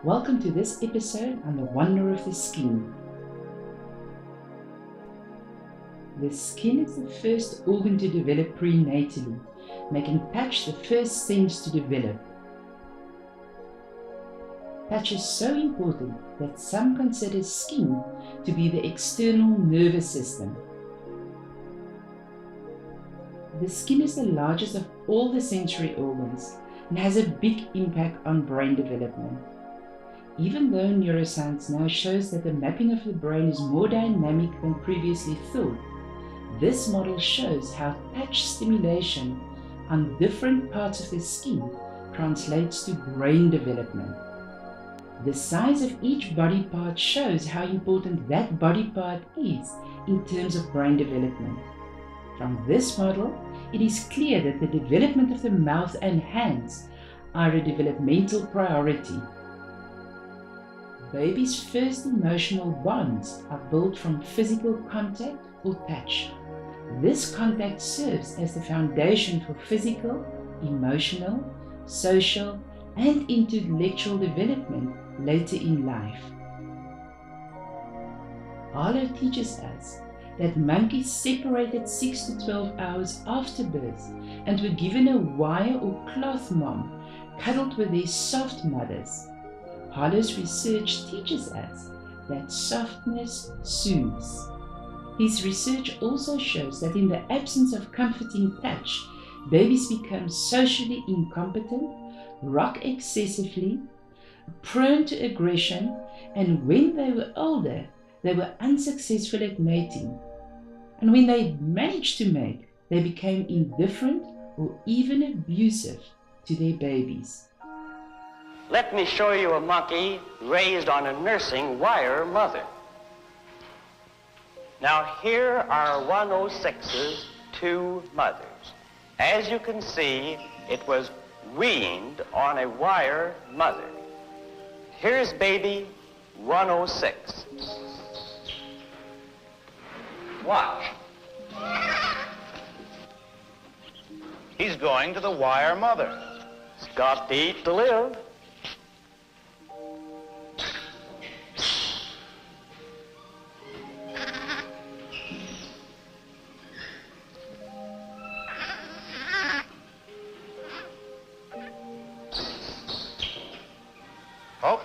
Welcome to this episode on the wonder of the skin. The skin is the first organ to develop prenatally, making patch the first sense to develop. Patch is so important that some consider skin to be the external nervous system. The skin is the largest of all the sensory organs and has a big impact on brain development. Even though neuroscience now shows that the mapping of the brain is more dynamic than previously thought, this model shows how patch stimulation on different parts of the skin translates to brain development. The size of each body part shows how important that body part is in terms of brain development. From this model, it is clear that the development of the mouth and hands are a developmental priority. Babies' first emotional bonds are built from physical contact or touch. This contact serves as the foundation for physical, emotional, social, and intellectual development later in life. Harlow teaches us that monkeys separated 6 to 12 hours after birth and were given a wire or cloth mom cuddled with their soft mothers. Harlow's research teaches us that softness soothes. His research also shows that in the absence of comforting touch, babies become socially incompetent, rock excessively, prone to aggression, and when they were older, they were unsuccessful at mating. And when they managed to mate, they became indifferent or even abusive to their babies. Let me show you a monkey raised on a nursing wire mother. Now here are 106's two mothers. As you can see, it was weaned on a wire mother. Here's baby 106. Watch. He's going to the wire mother. He's got to eat to live. Oh,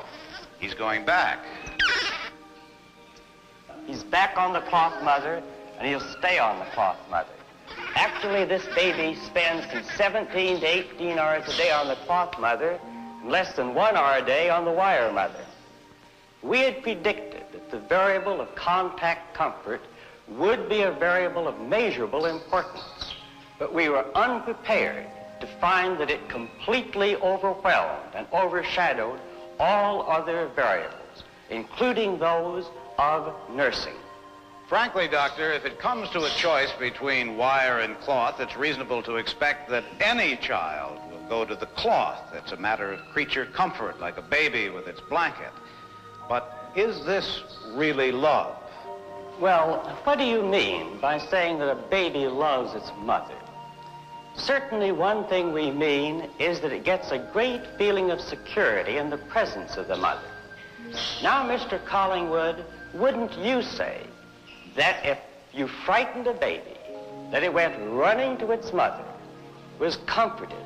he's going back. He's back on the cloth mother, and he'll stay on the cloth mother. Actually, this baby spends from 17 to 18 hours a day on the cloth mother, and less than 1 hour a day on the wire mother. We had predicted that the variable of contact comfort would be a variable of measurable importance, but we were unprepared to find that it completely overwhelmed and overshadowed all other variables, including those of nursing. Frankly, Doctor, if it comes to a choice between wire and cloth, it's reasonable to expect that any child will go to the cloth. It's a matter of creature comfort, like a baby with its blanket. But is this really love? Well, what do you mean by saying that a baby loves its mother? Certainly one thing we mean is that it gets a great feeling of security in the presence of the mother. Now, Mr. Collingwood, wouldn't you say that if you frightened a baby, that it went running to its mother, was comforted,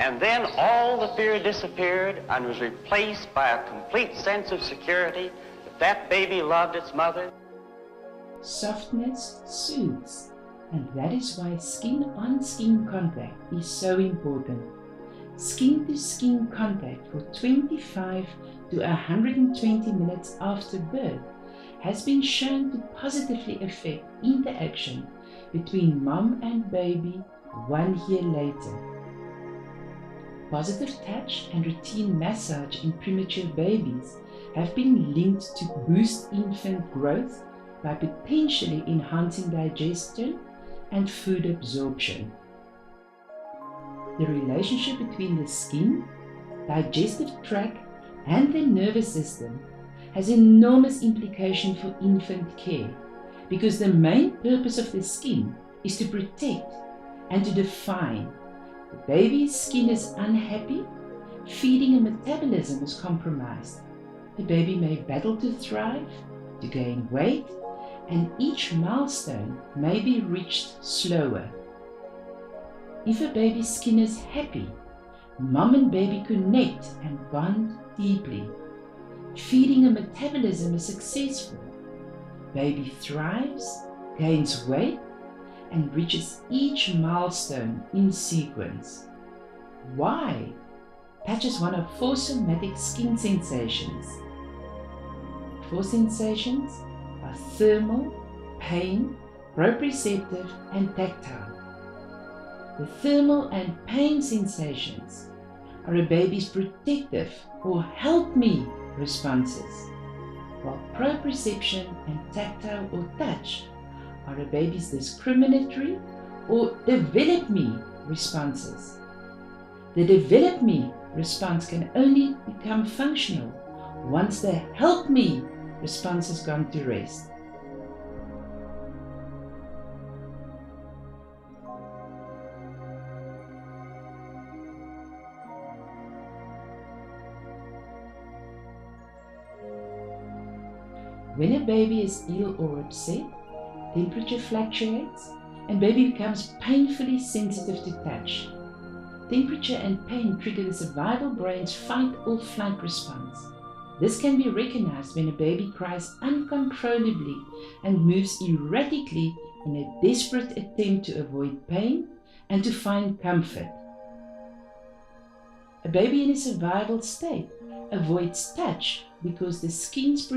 and then all the fear disappeared and was replaced by a complete sense of security, that baby loved its mother? Softness soothes, and that is why skin-on-skin contact is so important. Skin-to-skin contact for 25 to 120 minutes after birth has been shown to positively affect interaction between mom and baby 1 year later. Positive touch and routine massage in premature babies have been linked to boost infant growth by potentially enhancing digestion and food absorption. The relationship between the skin, digestive tract, and the nervous system has enormous implication for infant care, because the main purpose of the skin is to protect and to define. The baby's skin is unhappy, feeding and metabolism is compromised, a baby may battle to thrive, to gain weight, and each milestone may be reached slower. If a baby's skin is happy, mom and baby connect and bond deeply. Feeding and metabolism is successful. Baby thrives, gains weight, and reaches each milestone in sequence. Why? Touch is one of 4 somatic skin sensations. 4 sensations are thermal, pain, proprioceptive, and tactile. The thermal and pain sensations are a baby's protective or help me responses, while proprioception and tactile or touch are a baby's discriminatory or develop me responses. The develop me response can only become functional once the help me response has gone to rest. When a baby is ill or upset, temperature fluctuates and baby becomes painfully sensitive to touch. Temperature and pain trigger the survival brain's fight or flight response. This can be recognized when a baby cries uncontrollably and moves erratically in a desperate attempt to avoid pain and to find comfort. A baby in a survival state avoids touch because the skin's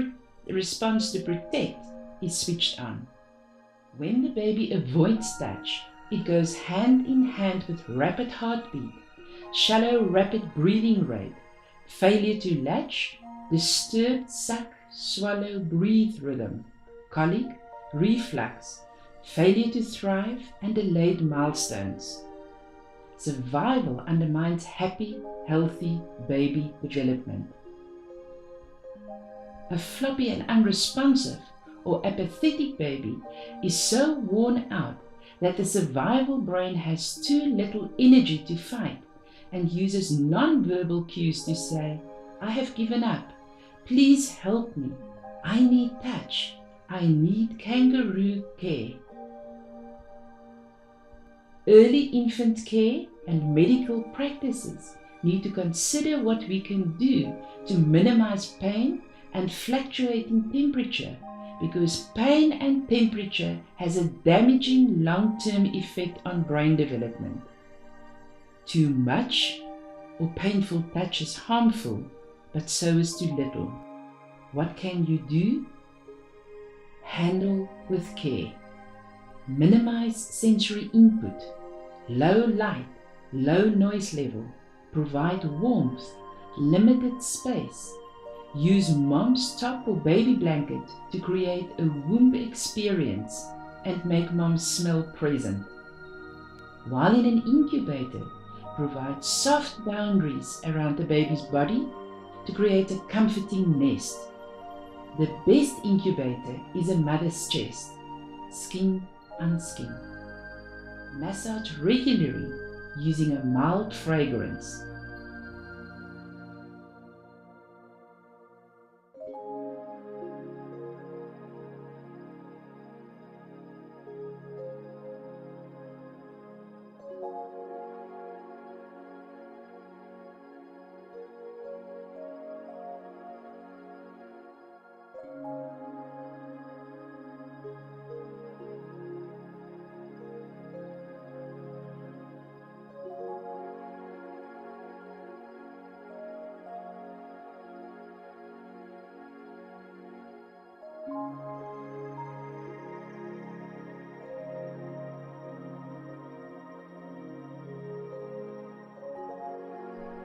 response to protect is switched on. When the baby avoids touch, it goes hand in hand with rapid heartbeat, shallow rapid breathing rate, failure to latch, disturbed suck, swallow, breathe rhythm, colic, reflux, failure to thrive, and delayed milestones. Survival undermines happy, healthy baby development. A floppy and unresponsive or apathetic baby is so worn out that the survival brain has too little energy to fight and uses non-verbal cues to say, I have given up, please help me, I need touch, I need kangaroo care. Early infant care and medical practices need to consider what we can do to minimize pain and fluctuating temperature, because pain and temperature has a damaging long-term effect on brain development. Too much or painful touch is harmful, but so is too little. What can you do? Handle with care. Minimize sensory input. Low light, low noise level. Provide warmth, limited space. Use mom's top or baby blanket to create a womb experience and make mom smell present. While in an incubator, provide soft boundaries around the baby's body to create a comforting nest. The best incubator is a mother's chest, skin on skin. Massage regularly using a mild fragrance.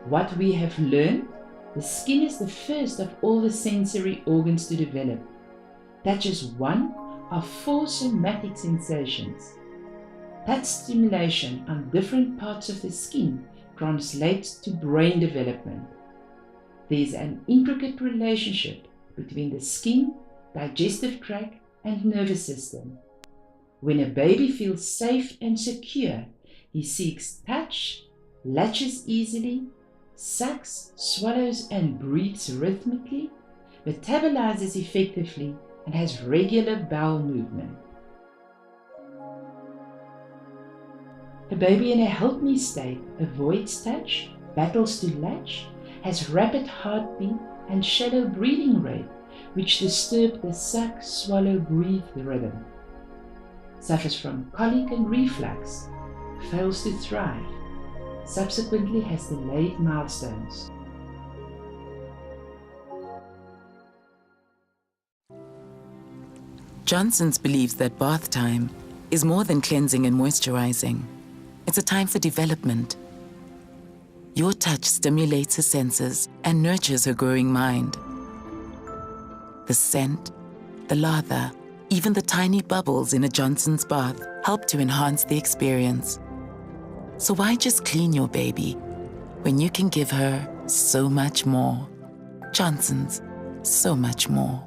What we have learned, the skin is the first of all the sensory organs to develop. Touch is one of 4 somatic sensations. Touch stimulation on different parts of the skin translates to brain development. There is an intricate relationship between the skin, digestive tract, and nervous system. When a baby feels safe and secure, he seeks touch, latches easily, sucks, swallows, and breathes rhythmically, metabolizes effectively, and has regular bowel movement. A baby in a help me state avoids touch, battles to latch, has rapid heartbeat and shallow breathing rate, which disturb the suck, swallow, breathe rhythm. Suffers from colic and reflux, fails to thrive, subsequently has delayed milestones. Johnson's believes that bath time is more than cleansing and moisturizing. It's a time for development. Your touch stimulates her senses and nurtures her growing mind. The scent, the lather, even the tiny bubbles in a Johnson's bath help to enhance the experience. So why just clean your baby when you can give her so much more? Johnson's, so much more.